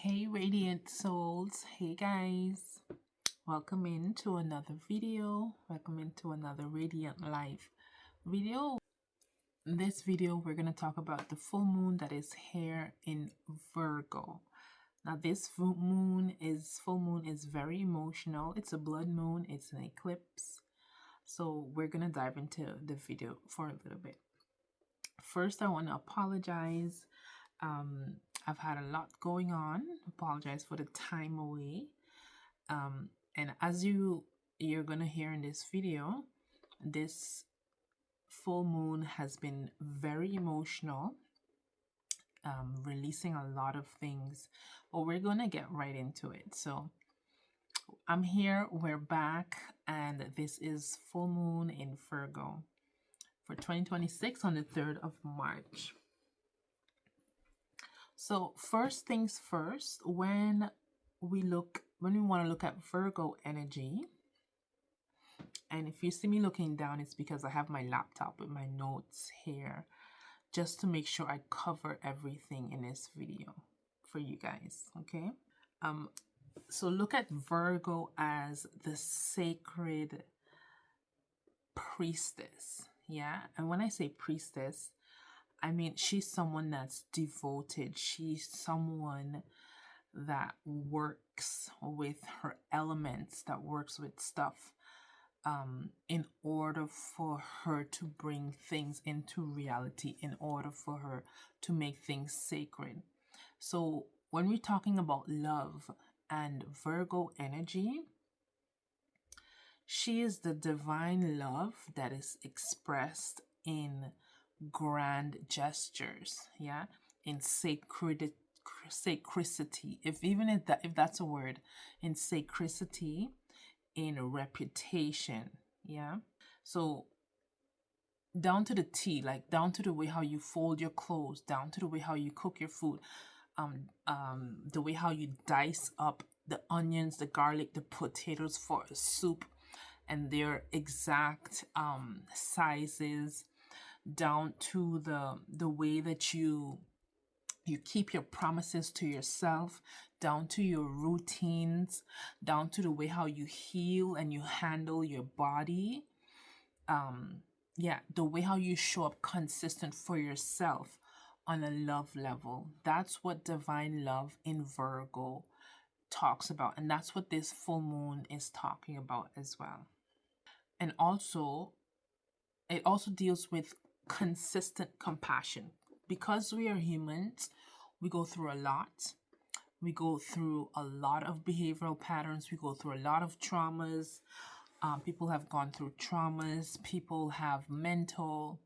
Hey radiant souls, hey guys, welcome into another video, welcome into another radiant life video. In this video we're going to talk about the full moon that is here in Virgo. Now this full moon is very emotional. It's a blood moon, it's an eclipse, so we're going to dive into the video for a little bit. First, I want to apologize. I've had a lot going on. Apologize for the time away. And as you're gonna hear in this video, this full moon has been very emotional, releasing a lot of things, but we're gonna get right into it. So I'm here, we're back, and this is full moon in Virgo for 2026 on the 3rd of March. So first things first, when we want to look at Virgo energy, and if you see me looking down, it's because I have my laptop with my notes here, just to make sure I cover everything in this video for you guys, okay? So look at Virgo as the sacred priestess, yeah? And when I say priestess, I mean, she's someone that's devoted. She's someone that works with her elements, that works with stuff in order for her to bring things into reality, in order for her to make things sacred. So when we're talking about love and Virgo energy, she is the divine love that is expressed in grand gestures, yeah, in sacredity, if that's a word, in sacredity, in reputation, yeah. So down to the T, like down to the way how you fold your clothes, down to the way how you cook your food, the way how you dice up the onions, the garlic, the potatoes for a soup, and their exact sizes, down to the way that you keep your promises to yourself, down to your routines, down to the way how you heal and you handle your body, the way how you show up consistent for yourself on a love level. That's what divine love in Virgo talks about, and that's what this full moon is talking about as well. And also it also deals with consistent compassion. Because we are humans, we go through a lot. We go through a lot of behavioral patterns. We go through a lot of traumas. People have gone through traumas. People have mental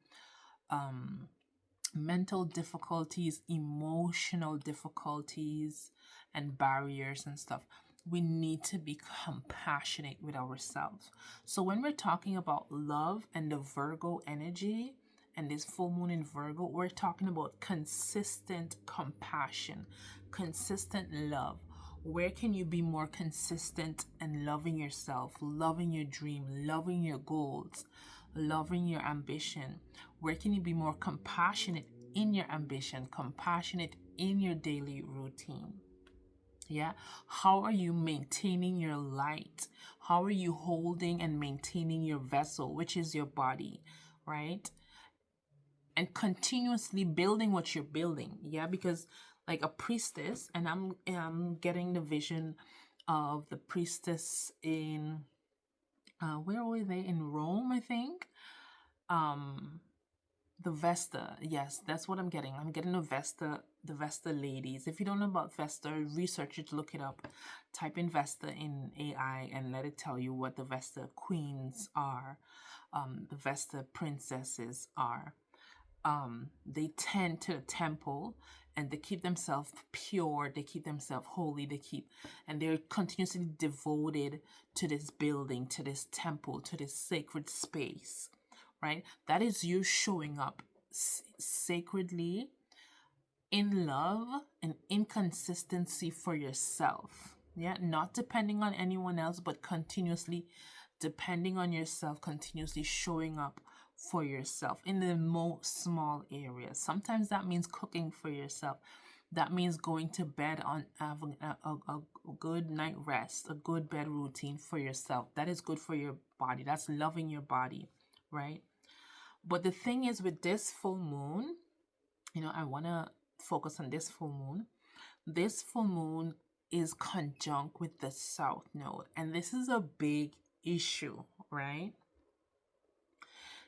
difficulties, emotional difficulties, and barriers and stuff. We need to be compassionate with ourselves. So when we're talking about love and the Virgo energy and this full moon in Virgo, we're talking about consistent compassion, consistent love. Where can you be more consistent and loving yourself, loving your dream, loving your goals, loving your ambition? Where can you be more compassionate in your ambition, compassionate in your daily routine? Yeah. How are you maintaining your light? How are you holding and maintaining your vessel, which is your body, right? And continuously building what you're building. Yeah, because like a priestess, and I'm getting the vision of the priestess in where were they? In Rome, I think. The Vesta, yes, that's what I'm getting. I'm getting the Vesta ladies. If you don't know about Vesta, research it, look it up. Type in Vesta in AI and let it tell you what the Vesta queens are, the Vesta princesses are. They tend to the temple and they keep themselves pure, they keep themselves holy, and they're continuously devoted to this building, to this temple, to this sacred space. Right? That is you showing up sacredly in love and inconsistency for yourself. Yeah, not depending on anyone else, but continuously depending on yourself, continuously showing up for yourself in the most small areas. Sometimes that means cooking for yourself. That means going to bed on having a good night rest, a good bed routine for yourself. That is good for your body. That's loving your body, right? But the thing is with this full moon, I want to focus on this full moon. This full moon is conjunct with the south node, and this is a big issue, right?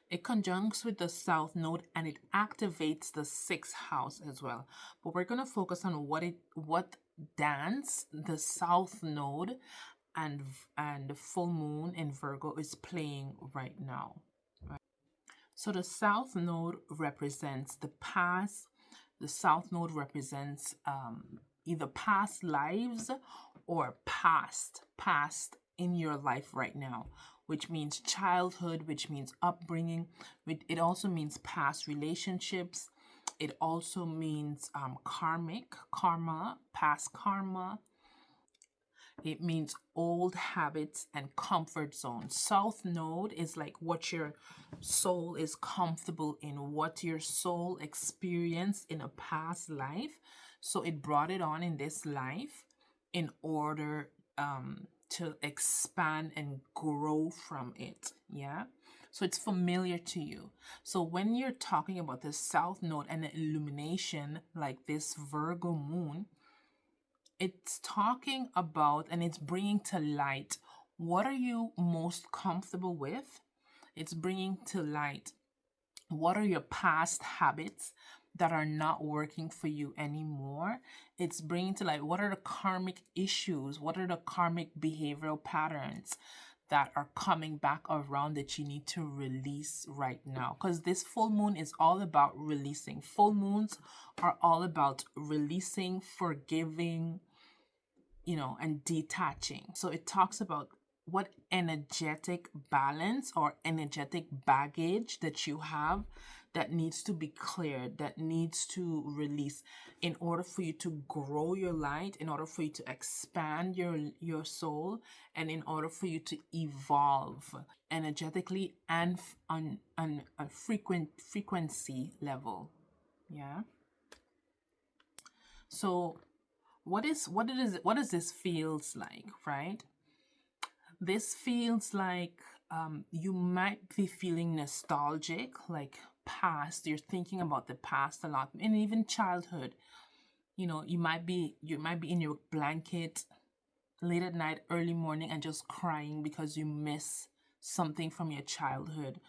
It conjuncts with the south node and it activates the sixth house as well. But we're going to focus on what dance the south node and the full moon in Virgo is playing right now. Right? So the south node represents the past. The south node represents either past lives or past in your life right now, which means childhood, which means upbringing. It also means past relationships. It also means karma, past karma. It means old habits and comfort zones. South node is like what your soul is comfortable in, what your soul experienced in a past life. So it brought it on in this life in order to expand and grow from it. Yeah. So it's familiar to you. So when you're talking about the south node and the illumination, like this Virgo moon, it's talking about and it's bringing to light what are you most comfortable with. It's bringing to light what are your past habits that are not working for you anymore. It's bringing to light what are the karmic issues, what are the karmic behavioral patterns that are coming back around that you need to release right now. Because this full moon is all about releasing. Full moons are all about releasing, forgiving, and detaching. So it talks about what energetic balance or energetic baggage that you have that needs to be cleared, that needs to release in order for you to grow your light, in order for you to expand your soul, and in order for you to evolve energetically and on a frequency level. Yeah. So what does this feels like, right? This feels like you might be feeling nostalgic, like past. You're thinking about the past a lot, and even childhood. You might be in your blanket late at night, early morning, and just crying because you miss something from your childhood.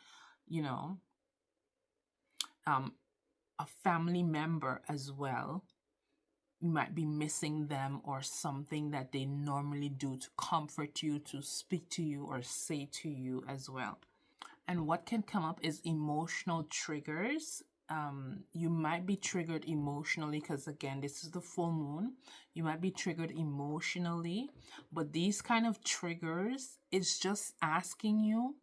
A family member as well. You might be missing them or something that they normally do to comfort you, to speak to you, or say to you as well. And what can come up is emotional triggers. You might be triggered emotionally because, again, this is the full moon. You might be triggered emotionally, but these kind of triggers, it's just asking you,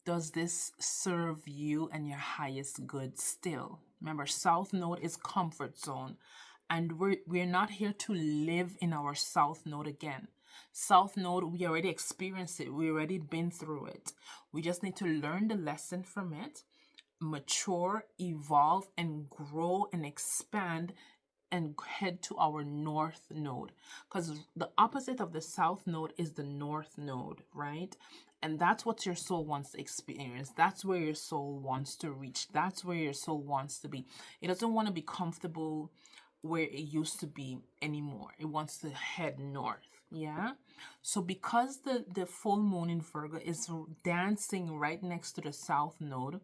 does this serve you and your highest good still? Remember, South Node is comfort zone. And we're not here to live in our South Node again. South Node, we already experienced it. We already been through it. We just need to learn the lesson from it, mature, evolve, and grow and expand and head to our North Node. Because the opposite of the South Node is the North Node, right? And that's what your soul wants to experience. That's where your soul wants to reach. That's where your soul wants to be. It doesn't want to be comfortable where it used to be anymore. It wants to head north. Yeah. So because the full moon in Virgo is dancing right next to the south node,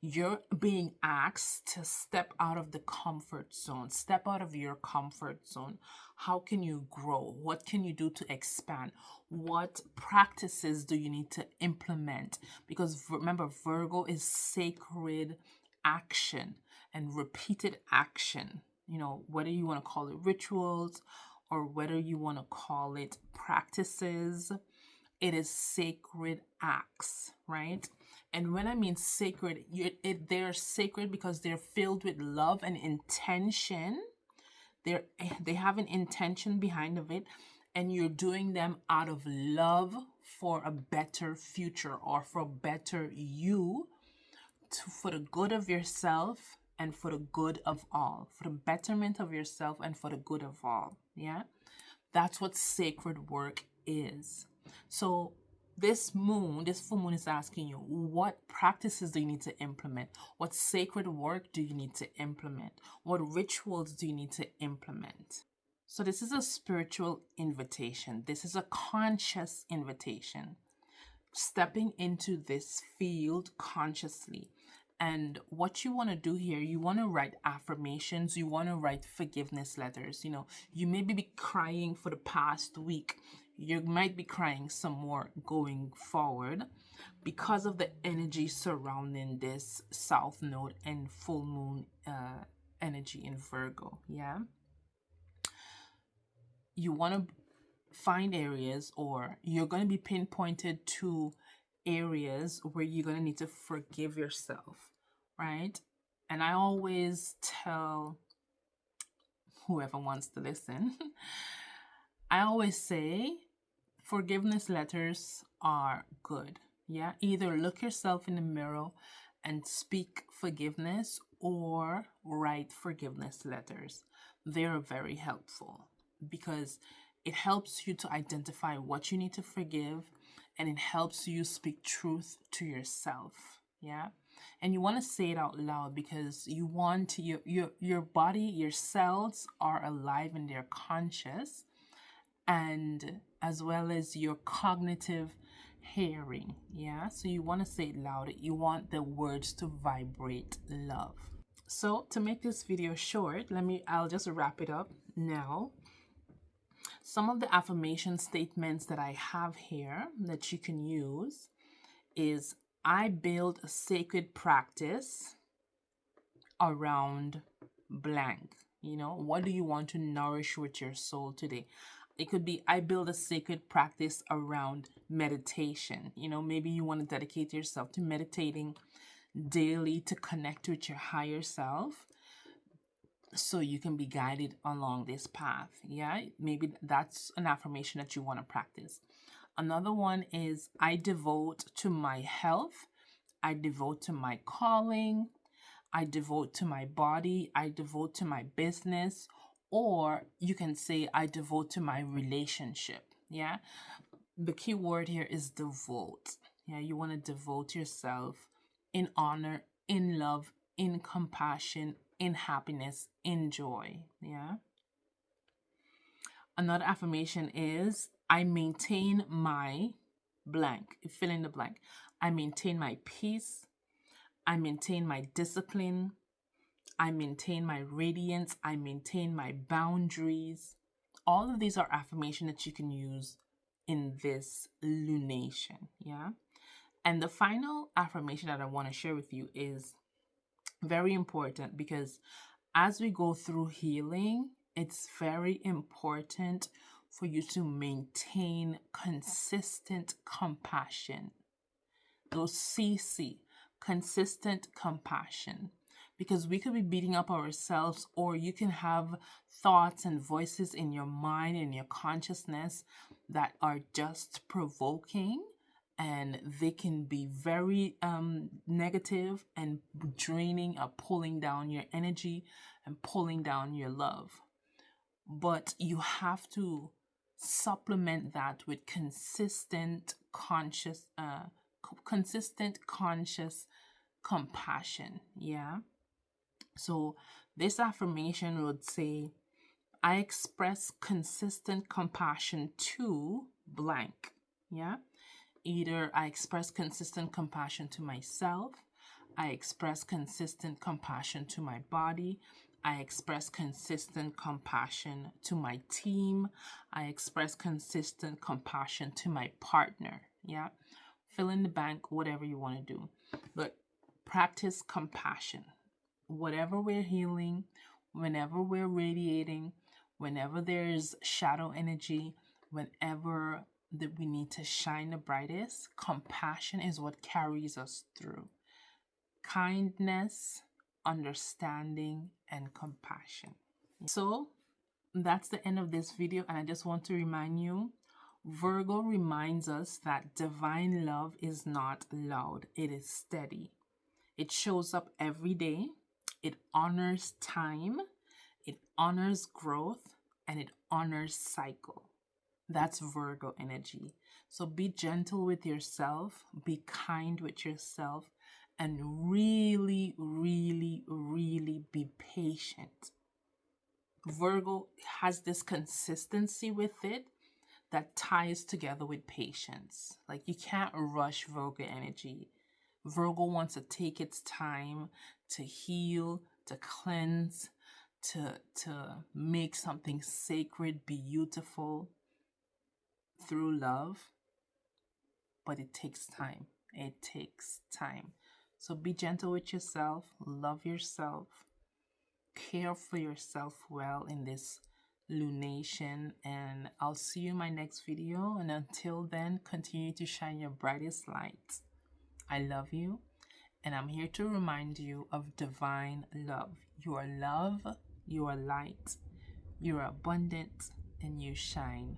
you're being asked to step out of the comfort zone, step out of your comfort zone. How can you grow? What can you do to expand? What practices do you need to implement? Because remember, Virgo is sacred action and repeated action. Whether you want to call it rituals or whether you want to call it practices, it is sacred acts, right? And when I mean sacred, they're sacred because they're filled with love and intention. They have an intention behind of it, and you're doing them out of love for a better future or for a better you, for the good of yourself and for the good of all, for the betterment of yourself and for the good of all. Yeah, that's what sacred work is. So this full moon is asking you, what practices do you need to implement? What sacred work do you need to implement? What rituals do you need to implement? So this is a spiritual invitation. This is a conscious invitation. Stepping into this field consciously. And what you want to do here, you want to write affirmations, you want to write forgiveness letters. You know, you may be crying for the past week. You might be crying some more going forward because of the energy surrounding this South Node and full moon energy in Virgo. Yeah. You want to find areas, or you're going to be pinpointed to areas where you're going to need to forgive yourself, right? And I always tell whoever wants to listen, I always say forgiveness letters are good. Yeah, either look yourself in the mirror and speak forgiveness or write forgiveness letters. They're very helpful because it helps you to identify what you need to forgive, and it helps you speak truth to yourself. Yeah. And you want to say it out loud because you want your body, your cells are alive and they're conscious, and as well as your cognitive hearing. Yeah. So you want to say it loud. You want the words to vibrate love. So to make this video short, I'll just wrap it up now. Some of the affirmation statements that I have here that you can use is, I build a sacred practice around blank. You know, what do you want to nourish with your soul today? It could be, I build a sacred practice around meditation. You know, maybe you want to dedicate yourself to meditating daily to connect with your higher self, so you can be guided along this path. Yeah, maybe that's an affirmation that you want to practice. Another one is, I devote to my health, I devote to my calling, I devote to my body, I devote to my business, or you can say, I devote to my relationship. Yeah, the key word here is devote. Yeah, you want to devote yourself in honor, in love, in compassion, in happiness, in joy. Yeah. Another affirmation is, I maintain my blank. Fill in the blank. I maintain my peace. I maintain my discipline. I maintain my radiance. I maintain my boundaries. All of these are affirmations that you can use in this lunation. Yeah. And the final affirmation that I want to share with you is very important, because as we go through healing, it's very important for you to maintain consistent compassion. Those CC, consistent compassion. Because we could be beating up ourselves, or you can have thoughts and voices in your mind and your consciousness that are just provoking, and they can be very negative and draining or pulling down your energy and pulling down your love. But you have to supplement that with consistent conscious compassion. Yeah. So this affirmation would say, I express consistent compassion to blank. Yeah. Either I express consistent compassion to myself, I express consistent compassion to my body, I express consistent compassion to my team, I express consistent compassion to my partner. Yeah. Fill in the blank, whatever you want to do. But practice compassion. Whatever we're healing, whenever we're radiating, whenever there's shadow energy, whenever that we need to shine the brightest, compassion is what carries us through. Kindness, understanding, and compassion. So that's the end of this video, and I just want to remind you, Virgo reminds us that divine love is not loud, it is steady. It shows up every day, It honors time, it honors growth, and it honors cycle. That's Virgo energy. So be gentle with yourself, be kind with yourself, and really, really, really be patient. Virgo has this consistency with it that ties together with patience. Like, you can't rush Virgo energy. Virgo wants to take its time to heal, to cleanse, to make something sacred, beautiful through love. But it takes time. It takes time. So be gentle with yourself, love yourself, care for yourself well in this lunation, and I'll see you in my next video. And until then, continue to shine your brightest light. I love you, and I'm here to remind you of divine love. You are love, you are light, you are abundant, and you shine